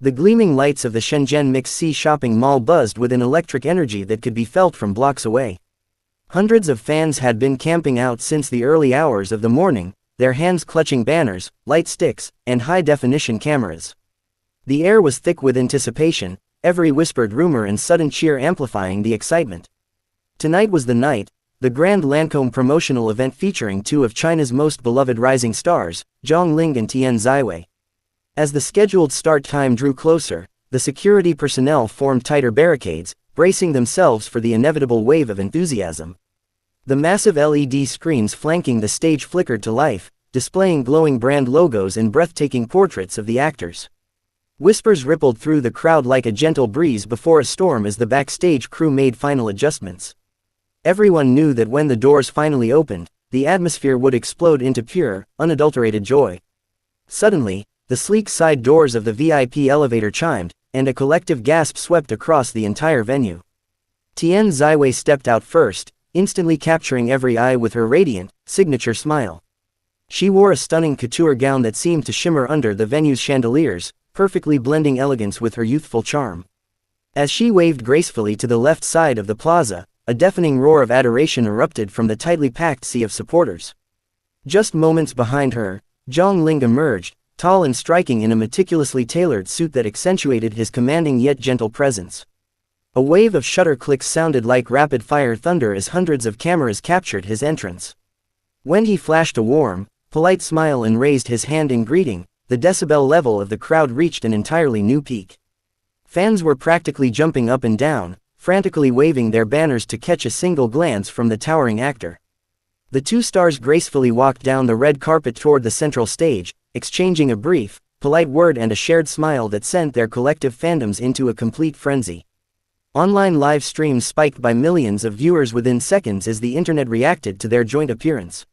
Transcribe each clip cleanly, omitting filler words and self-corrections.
The gleaming lights of the Shenzhen Mix-C shopping mall buzzed with an electric energy that could be felt from blocks away. Hundreds of fans had been camping out since the early hours of the morning, their hands clutching banners, light sticks, and high-definition cameras. The air was thick with anticipation, every whispered rumor and sudden cheer amplifying the excitement. Tonight was the night, the grand Lancôme promotional event featuring two of China's most beloved rising stars, Linghe and Tian Xiwei. As the scheduled start time drew closer, the security personnel formed tighter barricades, bracing themselves for the inevitable wave of enthusiasm. The massive LED screens flanking the stage flickered to life, displaying glowing brand logos and breathtaking portraits of the actors. Whispers rippled through the crowd like a gentle breeze before a storm as the backstage crew made final adjustments. Everyone knew that when the doors finally opened, the atmosphere would explode into pure, unadulterated joy. Suddenly, the sleek side doors of the VIP elevator chimed, and a collective gasp swept across the entire venue. Tian Xiwei stepped out first, instantly capturing every eye with her radiant, signature smile. She wore a stunning couture gown that seemed to shimmer under the venue's chandeliers, perfectly blending elegance with her youthful charm. As she waved gracefully to the left side of the plaza, a deafening roar of adoration erupted from the tightly packed sea of supporters. Just moments behind her, Linghe emerged, tall and striking in a meticulously tailored suit that accentuated his commanding yet gentle presence. A wave of shutter clicks sounded like rapid-fire thunder as hundreds of cameras captured his entrance. When he flashed a warm, polite smile and raised his hand in greeting, the decibel level of the crowd reached an entirely new peak. Fans were practically jumping up and down, frantically waving their banners to catch a single glance from the towering actor. The two stars gracefully walked down the red carpet toward the central stage, exchanging a brief, polite word and a shared smile that sent their collective fandoms into a complete frenzy. Online live streams spiked by millions of viewers within seconds as the internet reacted to their joint appearance.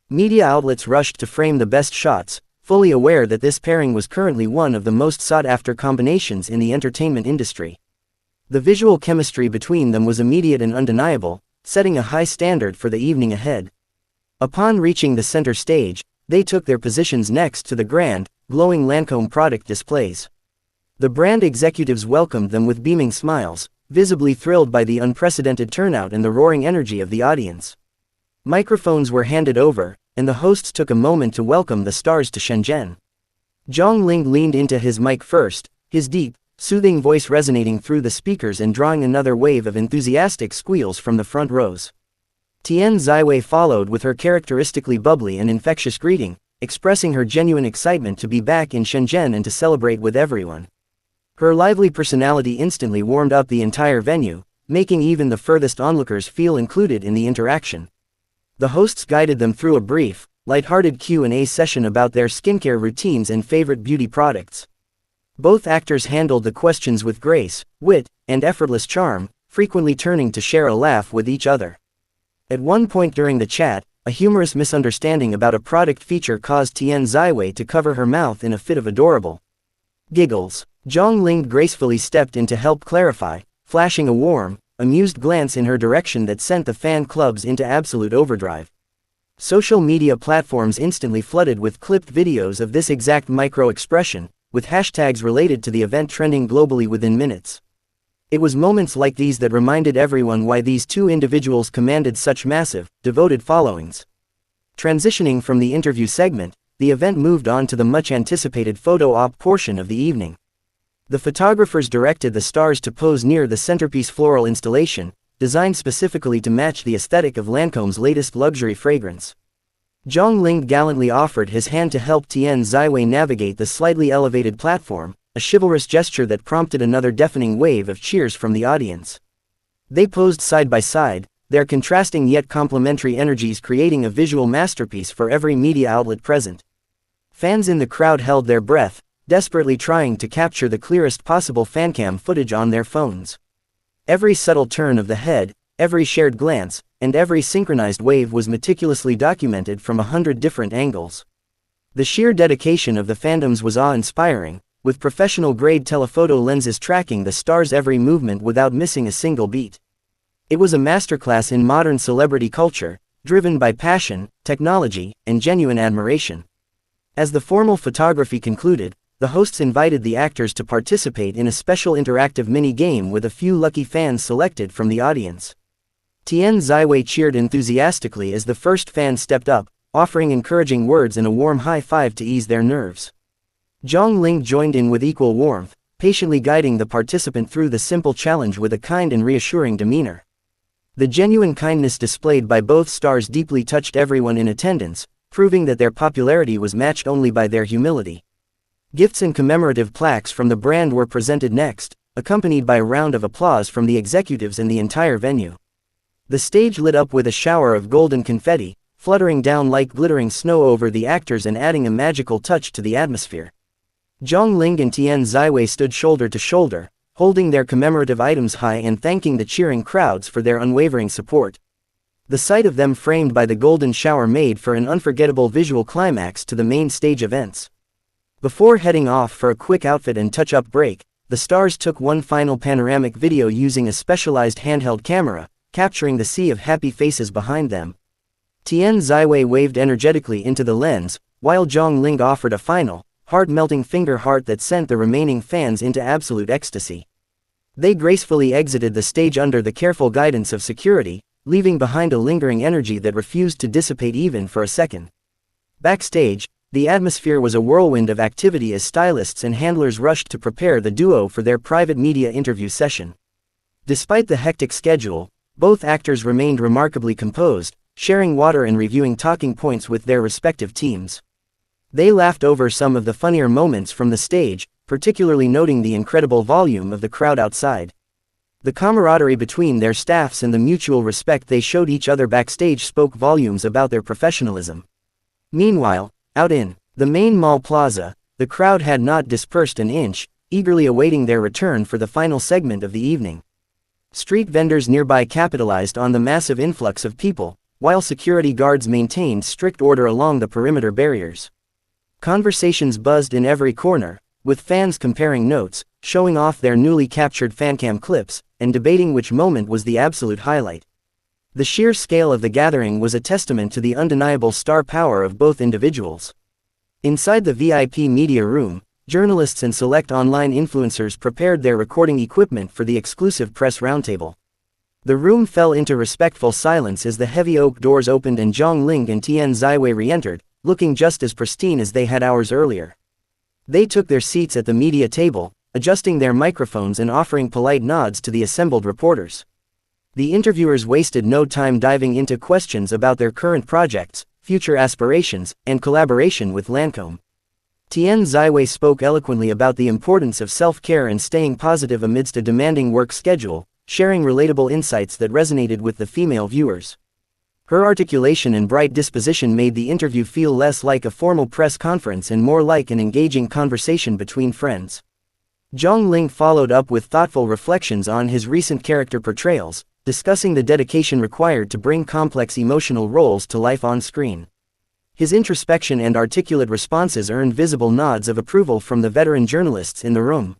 Media outlets rushed to frame the best shots, fully aware that this pairing was currently one of the most sought-after combinations in the entertainment industry. The visual chemistry between them was immediate and undeniable, setting a high standard for the evening ahead. Upon reaching the center stage, they took their positions next to the grand, glowing Lancôme product displays. The brand executives welcomed them with beaming smiles, visibly thrilled by the unprecedented turnout and the roaring energy of the audience. Microphones were handed over, and the hosts took a moment to welcome the stars to Shenzhen. Linghe leaned into his mic first, his deep, soothing voice resonating through the speakers and drawing another wave of enthusiastic squeals from the front rows. Tian Xiwei followed with her characteristically bubbly and infectious greeting, expressing her genuine excitement to be back in Shenzhen and to celebrate with everyone. Her lively personality instantly warmed up the entire venue, making even the furthest onlookers feel included in the interaction. The hosts guided them through a brief, light-hearted Q&A session about their skincare routines and favorite beauty products. Both actors handled the questions with grace, wit, and effortless charm, frequently turning to share a laugh with each other. At one point during the chat, a humorous misunderstanding about a product feature caused Tian Xiwei to cover her mouth in a fit of adorable giggles. Linghe gracefully stepped in to help clarify, flashing a warm, amused glance in her direction that sent the fan clubs into absolute overdrive. Social media platforms instantly flooded with clipped videos of this exact micro-expression, with hashtags related to the event trending globally within minutes. It was moments like these that reminded everyone why these two individuals commanded such massive, devoted followings. Transitioning from the interview segment, the event moved on to the much-anticipated photo op portion of the evening. The photographers directed the stars to pose near the centerpiece floral installation, designed specifically to match the aesthetic of Lancôme's latest luxury fragrance. Linghe gallantly offered his hand to help Tian Xiwei navigate the slightly elevated platform, a chivalrous gesture that prompted another deafening wave of cheers from the audience. They posed side by side, their contrasting yet complementary energies creating a visual masterpiece for every media outlet present. Fans in the crowd held their breath, desperately trying to capture the clearest possible fancam footage on their phones. Every subtle turn of the head, every shared glance, and every synchronized wave was meticulously documented from 100 different angles. The sheer dedication of the fandoms was awe-inspiring, with professional-grade telephoto lenses tracking the stars' every movement without missing a single beat. It was a masterclass in modern celebrity culture, driven by passion, technology, and genuine admiration. As the formal photography concluded, the hosts invited the actors to participate in a special interactive mini-game with a few lucky fans selected from the audience. Tian Xiwei cheered enthusiastically as the first fan stepped up, offering encouraging words and a warm high-five to ease their nerves. Zhang joined in with equal warmth, patiently guiding the participant through the simple challenge with a kind and reassuring demeanor. The genuine kindness displayed by both stars deeply touched everyone in attendance, proving that their popularity was matched only by their humility. Gifts and commemorative plaques from the brand were presented next, accompanied by a round of applause from the executives and the entire venue. The stage lit up with a shower of golden confetti, fluttering down like glittering snow over the actors and adding a magical touch to the atmosphere. Zhang and Tian Xiwei stood shoulder to shoulder, holding their commemorative items high and thanking the cheering crowds for their unwavering support. The sight of them framed by the golden shower made for an unforgettable visual climax to the main stage events. Before heading off for a quick outfit and touch-up break, the stars took one final panoramic video using a specialized handheld camera, capturing the sea of happy faces behind them. Tian Xiwei waved energetically into the lens, while Zhang offered a final, heart-melting finger heart that sent the remaining fans into absolute ecstasy. They gracefully exited the stage under the careful guidance of security, leaving behind a lingering energy that refused to dissipate even for a second. Backstage, the atmosphere was a whirlwind of activity as stylists and handlers rushed to prepare the duo for their private media interview session. Despite the hectic schedule, both actors remained remarkably composed, sharing water and reviewing talking points with their respective teams. They laughed over some of the funnier moments from the stage, particularly noting the incredible volume of the crowd outside. The camaraderie between their staffs and the mutual respect they showed each other backstage spoke volumes about their professionalism. Meanwhile, out in the main mall plaza, the crowd had not dispersed an inch, eagerly awaiting their return for the final segment of the evening. Street vendors nearby capitalized on the massive influx of people, while security guards maintained strict order along the perimeter barriers. Conversations buzzed in every corner, with fans comparing notes, showing off their newly captured fancam clips, and debating which moment was the absolute highlight. The sheer scale of the gathering was a testament to the undeniable star power of both individuals. Inside the VIP media room, journalists and select online influencers prepared their recording equipment for the exclusive press roundtable. The room fell into respectful silence as the heavy oak doors opened and Zhang and Tian Xiwei re-entered, looking just as pristine as they had hours earlier. They took their seats at the media table, adjusting their microphones and offering polite nods to the assembled reporters. The interviewers wasted no time diving into questions about their current projects, future aspirations, and collaboration with Lancôme. Tian Xiwei spoke eloquently about the importance of self-care and staying positive amidst a demanding work schedule, sharing relatable insights that resonated with the female viewers. Her articulation and bright disposition made the interview feel less like a formal press conference and more like an engaging conversation between friends. Zhang followed up with thoughtful reflections on his recent character portrayals, discussing the dedication required to bring complex emotional roles to life on screen. His introspection and articulate responses earned visible nods of approval from the veteran journalists in the room.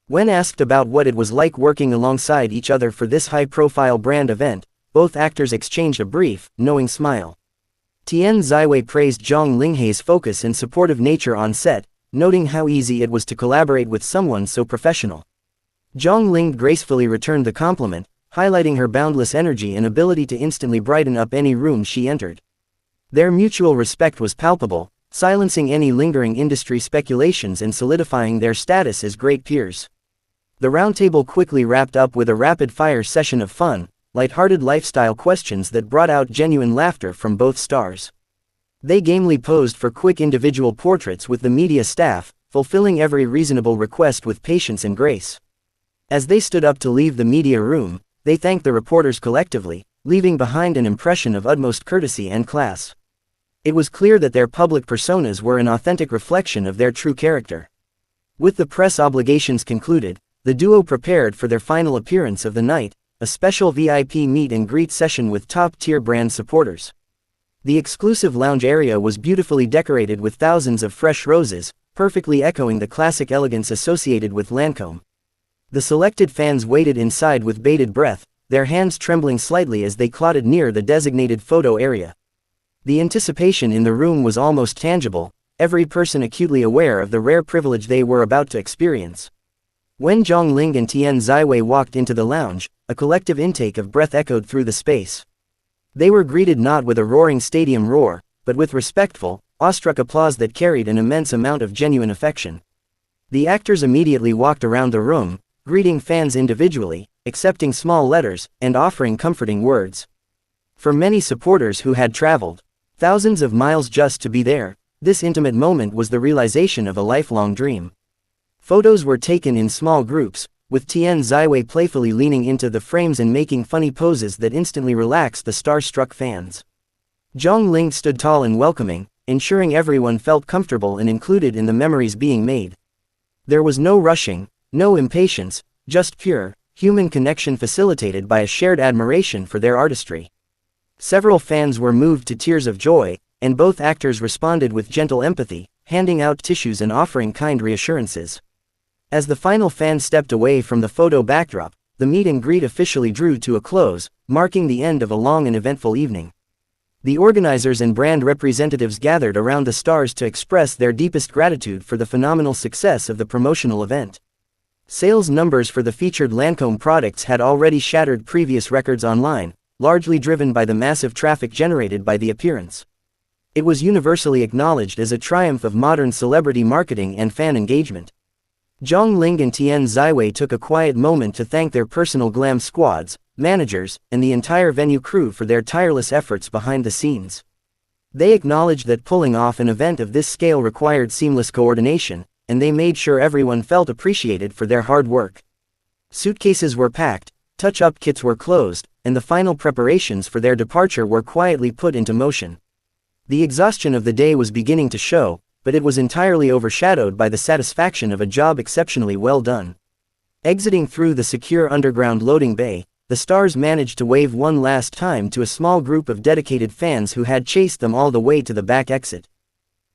When asked about what it was like working alongside each other for this high-profile brand event, both actors exchanged a brief, knowing smile. Tian Xiwei praised Zhang Linghe's focus and supportive nature on set, noting how easy it was to collaborate with someone so professional. Zhang gracefully returned the compliment, highlighting her boundless energy and ability to instantly brighten up any room she entered. Their mutual respect was palpable, silencing any lingering industry speculations and solidifying their status as great peers. The roundtable quickly wrapped up with a rapid-fire session of fun, light-hearted lifestyle questions that brought out genuine laughter from both stars. They gamely posed for quick individual portraits with the media staff, fulfilling every reasonable request with patience and grace. As they stood up to leave the media room, they thanked the reporters collectively, leaving behind an impression of utmost courtesy and class. It was clear that their public personas were an authentic reflection of their true character. With the press obligations concluded, the duo prepared for their final appearance of the night, a special VIP meet and greet session with top-tier brand supporters. The exclusive lounge area was beautifully decorated with thousands of fresh roses, perfectly echoing the classic elegance associated with Lancôme. The selected fans waited inside with bated breath, their hands trembling slightly as they clotted near the designated photo area. The anticipation in the room was almost tangible, every person acutely aware of the rare privilege they were about to experience. When Zhang, Linghe and Tian Xiwei walked into the lounge, a collective intake of breath echoed through the space. They were greeted not with a roaring stadium roar, but with respectful, awestruck applause that carried an immense amount of genuine affection. The actors immediately walked around the room, greeting fans individually, accepting small letters, and offering comforting words. For many supporters who had traveled thousands of miles just to be there, this intimate moment was the realization of a lifelong dream. Photos were taken in small groups, with Tian Xiwei playfully leaning into the frames and making funny poses that instantly relaxed the star-struck fans. Zhang Linghe stood tall and welcoming, ensuring everyone felt comfortable and included in the memories being made. There was no rushing, no impatience, just pure, human connection facilitated by a shared admiration for their artistry. Several fans were moved to tears of joy, and both actors responded with gentle empathy, handing out tissues and offering kind reassurances. As the final fan stepped away from the photo backdrop, the meet and greet officially drew to a close, marking the end of a long and eventful evening. The organizers and brand representatives gathered around the stars to express their deepest gratitude for the phenomenal success of the promotional event. Sales numbers for the featured Lancôme products had already shattered previous records online, largely driven by the massive traffic generated by the appearance. It was universally acknowledged as a triumph of modern celebrity marketing and fan engagement. Zhang Linghe and Tian Xiwei took a quiet moment to thank their personal glam squads, managers, and the entire venue crew for their tireless efforts behind the scenes. They acknowledged that pulling off an event of this scale required seamless coordination, and they made sure everyone felt appreciated for their hard work. Suitcases were packed, touch-up kits were closed, and the final preparations for their departure were quietly put into motion. The exhaustion of the day was beginning to show, but it was entirely overshadowed by the satisfaction of a job exceptionally well done. Exiting through the secure underground loading bay, the stars managed to wave one last time to a small group of dedicated fans who had chased them all the way to the back exit.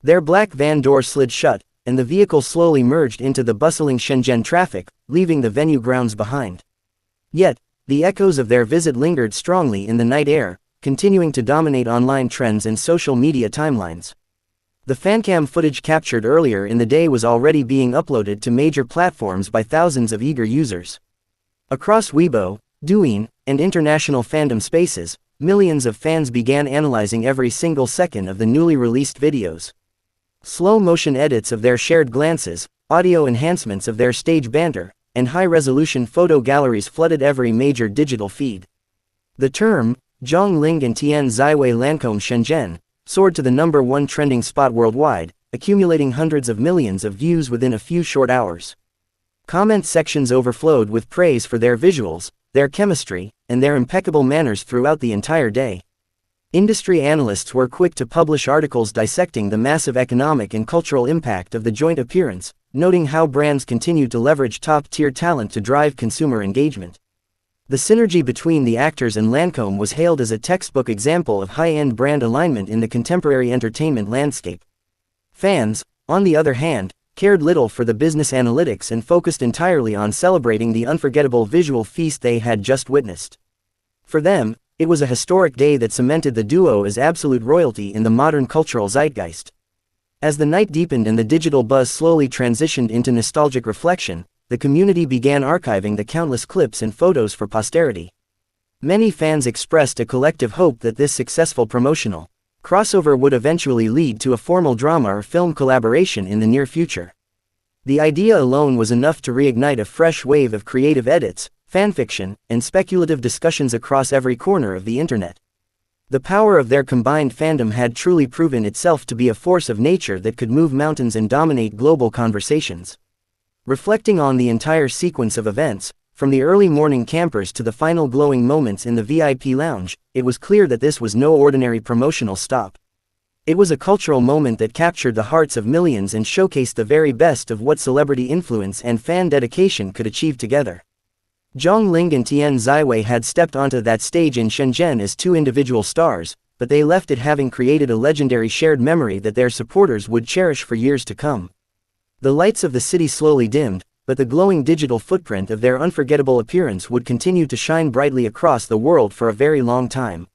Their black van door slid shut, and the vehicle slowly merged into the bustling Shenzhen traffic, leaving the venue grounds behind. Yet, the echoes of their visit lingered strongly in the night air, continuing to dominate online trends and social media timelines. The fancam footage captured earlier in the day was already being uploaded to major platforms by thousands of eager users. Across Weibo, Douyin, and international fandom spaces, millions of fans began analyzing every single second of the newly released videos. Slow-motion edits of their shared glances, audio enhancements of their stage banter, and high-resolution photo galleries flooded every major digital feed. The term, Zhang Linghe and Tian Xiwei Lancôme Shenzhen, soared to the #1 trending spot worldwide, accumulating hundreds of millions of views within a few short hours. Comment sections overflowed with praise for their visuals, their chemistry, and their impeccable manners throughout the entire day. Industry analysts were quick to publish articles dissecting the massive economic and cultural impact of the joint appearance, noting how brands continued to leverage top-tier talent to drive consumer engagement. The synergy between the actors and Lancôme was hailed as a textbook example of high-end brand alignment in the contemporary entertainment landscape. Fans, on the other hand, cared little for the business analytics and focused entirely on celebrating the unforgettable visual feast they had just witnessed. For them, it was a historic day that cemented the duo as absolute royalty in the modern cultural zeitgeist. As the night deepened and the digital buzz slowly transitioned into nostalgic reflection, the community began archiving the countless clips and photos for posterity. Many fans expressed a collective hope that this successful promotional crossover would eventually lead to a formal drama or film collaboration in the near future. The idea alone was enough to reignite a fresh wave of creative edits, fanfiction, and speculative discussions across every corner of the internet. The power of their combined fandom had truly proven itself to be a force of nature that could move mountains and dominate global conversations. Reflecting on the entire sequence of events, from the early morning campers to the final glowing moments in the VIP lounge, it was clear that this was no ordinary promotional stop. It was a cultural moment that captured the hearts of millions and showcased the very best of what celebrity influence and fan dedication could achieve together. Zhang Linghe and Tian Xiwei had stepped onto that stage in Shenzhen as two individual stars, but they left it having created a legendary shared memory that their supporters would cherish for years to come. The lights of the city slowly dimmed, but the glowing digital footprint of their unforgettable appearance would continue to shine brightly across the world for a very long time.